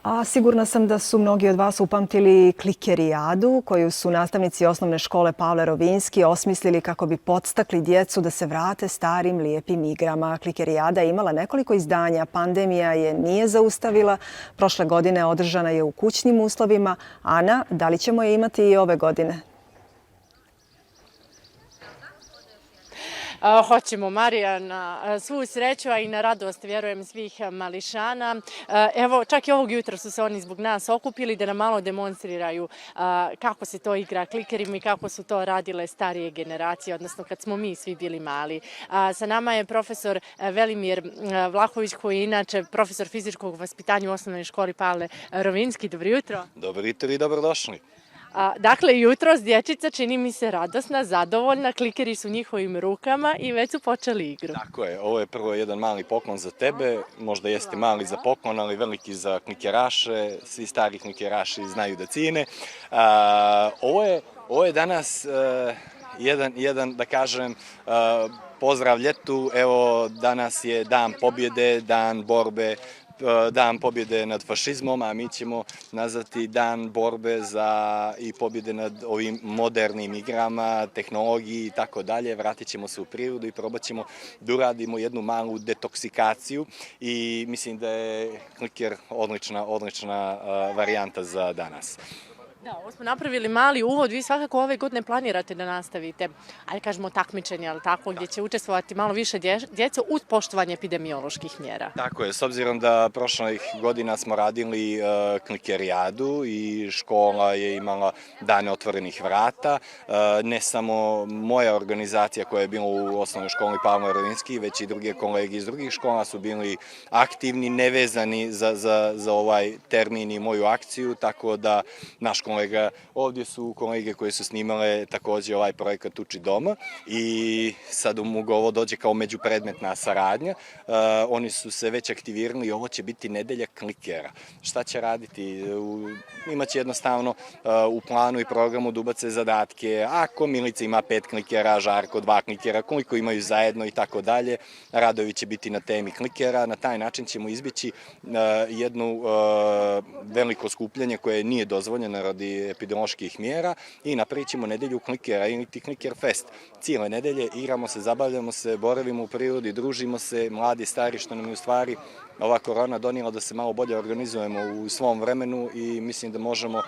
A sigurna sam da su mnogi od vas upamtili klikerijadu koju su nastavnici osnovne škole Pavle Rovinjski osmislili kako bi podstakli djecu da se vrate starim lijepim igrama. Klikerijada je imala nekoliko izdanja, pandemija je nije zaustavila. Prošle godine održana je u kućnim uslovima. Ana, da li ćemo je imati i ove godine? Hoćemo, Marija, na svu sreću, a i na radost, vjerujem, svih mališana. Evo, čak i ovog jutra su se oni zbog nas okupili da nam malo demonstriraju kako se to igra klikerima i kako su to radile starije generacije, odnosno kad smo mi svi bili mali. Sa nama je profesor Velimir Vlahović, koji je inače profesor fizičkog vaspitanja u osnovnoj školi Pavle Rovinjski. Dobro jutro. Dobro jutro i dobrodošli. Dakle, jutros dječica čini mi se radosna, zadovoljna, klikeri su u njihovim rukama i već su počeli igru. Tako je, ovo je prvo jedan mali poklon za tebe, možda jeste mali za poklon, ali veliki za klikeraše, svi stari klikeraši znaju da cijene. Ovo je danas jedan, da kažem, pozdrav ljetu, evo danas je dan pobjede, dan borbe, dan pobjede nad fašizmom, a mi ćemo nazvati dan borbe i pobjede nad ovim modernim igrama, tehnologiji i tako dalje. Vratit ćemo se u prirodu i probat ćemo da uradimo jednu malu detoksikaciju i mislim da je kliker odlična varijanta za danas. Da, ovo smo napravili mali uvod. Vi svakako ove godine planirate da nastavite, ajde kažemo, takmičenje, ali tako, gdje će učestvovati malo više djece uz poštovanje epidemioloških mjera. Tako je, s obzirom da prošlih godina smo radili klikerijadu i škola je imala dane otvorenih vrata. Ne samo moja organizacija koja je bila u osnovnoj školi Pavle Rovinjski, već i druge kolege iz drugih škola su bili aktivni, nevezani za ovaj termin i moju akciju, tako da naš kolega, ovdje su kolege koje su snimale također ovaj projekat Uči doma i sad ovo dođe kao međupredmetna saradnja. Oni su se već aktivirali i ovo će biti nedelja klikera. Šta će raditi? Imaće jednostavno u planu i programu da ubace zadatke. Ako Milica ima 5 klikera, Žarko 2 klikera, koliko imaju zajedno i tako dalje. Radovi će biti na temi klikera. Na taj način ćemo izbjeći jednu veliko skupljanje koje nije dozvoljeno radi epidemioloških mjera i napravit ćemo nedelju klikera ili ti kliker fest. Cijele nedelje igramo se, zabavljamo se, boravimo u prirodi, družimo se, mladi, stari, što nam je u stvari ova korona donijela da se malo bolje organizujemo u svom vremenu i mislim da možemo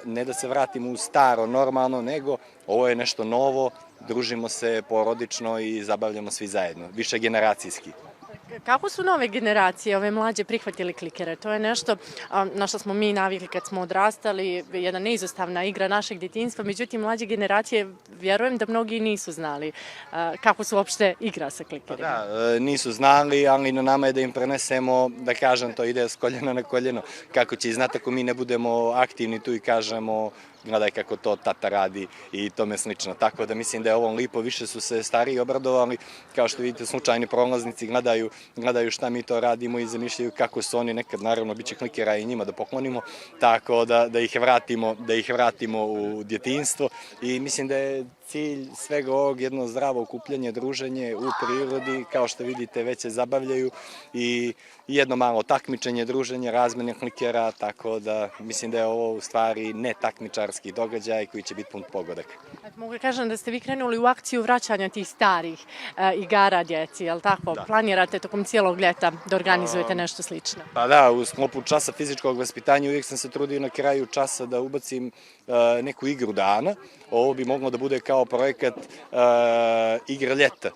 ne da se vratimo u staro normalno, nego ovo je nešto novo, družimo se porodično i zabavljamo svi zajedno, više generacijski. Kako su nove generacije, ove mlađe, prihvatili klikere? To je nešto na što smo mi navikli kad smo odrastali, jedna neizostavna igra našeg djetinjstva, međutim mlađe generacije, vjerujem da mnogi nisu znali kako se uopšte igra sa klikerima. Da, nisu znali, ali na nama je da im prenesemo, da kažem, to ide s koljena na koljeno, kako će znati ako mi ne budemo aktivni tu i kažemo gledaj kako to tata radi i tome slično. Tako da mislim da je ovo lipo, više su se stariji obradovali, kao što vidite slučajni prolaznici gledaju šta mi to radimo i zamišljaju kako su oni nekad, naravno, bit će klikera i njima da poklonimo, tako da ih vratimo u djetinjstvo i mislim da je cilj svega ovog jedno zdravo okupljanje, druženje u prirodi, kao što vidite već se zabavljaju i jedno malo takmičenje, druženje, razmjene klikera, tako da mislim da je ovo u stvari ne takmičarski događaj koji će biti pun pogodak. Mogu kažem da ste vi krenuli u akciju vraćanja tih starih igara djeci, je li tako? Da. Planirate tokom cijelog ljeta da organizujete nešto slično? Pa da, u sklopu časa fizičkog vaspitanja uvijek sam se trudio na kraju časa da ubacim neku igru dana. Ovo bi moglo da bude kao projekat igra ljeta.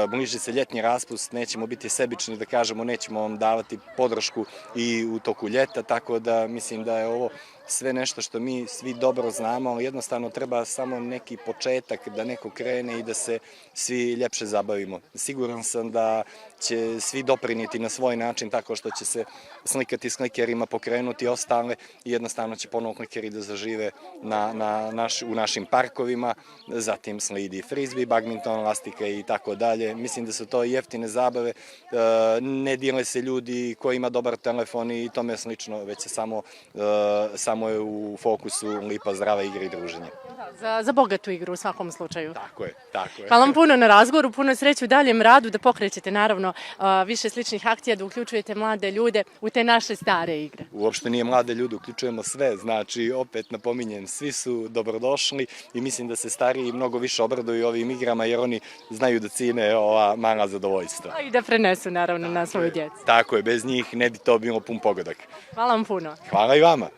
Bliži se ljetni raspust, nećemo biti sebični da kažemo nećemo vam davati podršku i u toku ljeta, tako da mislim da je ovo sve nešto što mi svi dobro znamo, ali jednostavno treba samo neki početak da neko krene i da se svi ljepše zabavimo. Siguran sam da će svi doprinijeti na svoj način tako što će se slikati s klikerima, pokrenuti ostale i jednostavno će ponovo klikeri da zažive u našim parkovima, zatim slidi frisbee, badminton, lastika i tako dalje. Mislim da su to jeftine zabave, ne dijele se ljudi koji ima dobar telefon i tome slično, već se samo samo je u fokusu lipa, zdrava igra i druženje. Za bogatu igru u svakom slučaju. Tako je, tako je. Hvala vam puno na razgovoru, puno sreće u daljem radu, da pokrećete naravno više sličnih akcija, da uključujete mlade ljude u te naše stare igre. Uopšte nije mlade ljude, uključujemo sve, znači opet napominjem, svi su dobrodošli i mislim da se stariji mnogo više obraduju ovim igrama jer oni znaju da cine ova mala zadovoljstva. A i da prenesu naravno na svoju djecu. Tako je, bez njih ne bi to bilo pun pogodak. Hvala vam puno. Hvala i vama.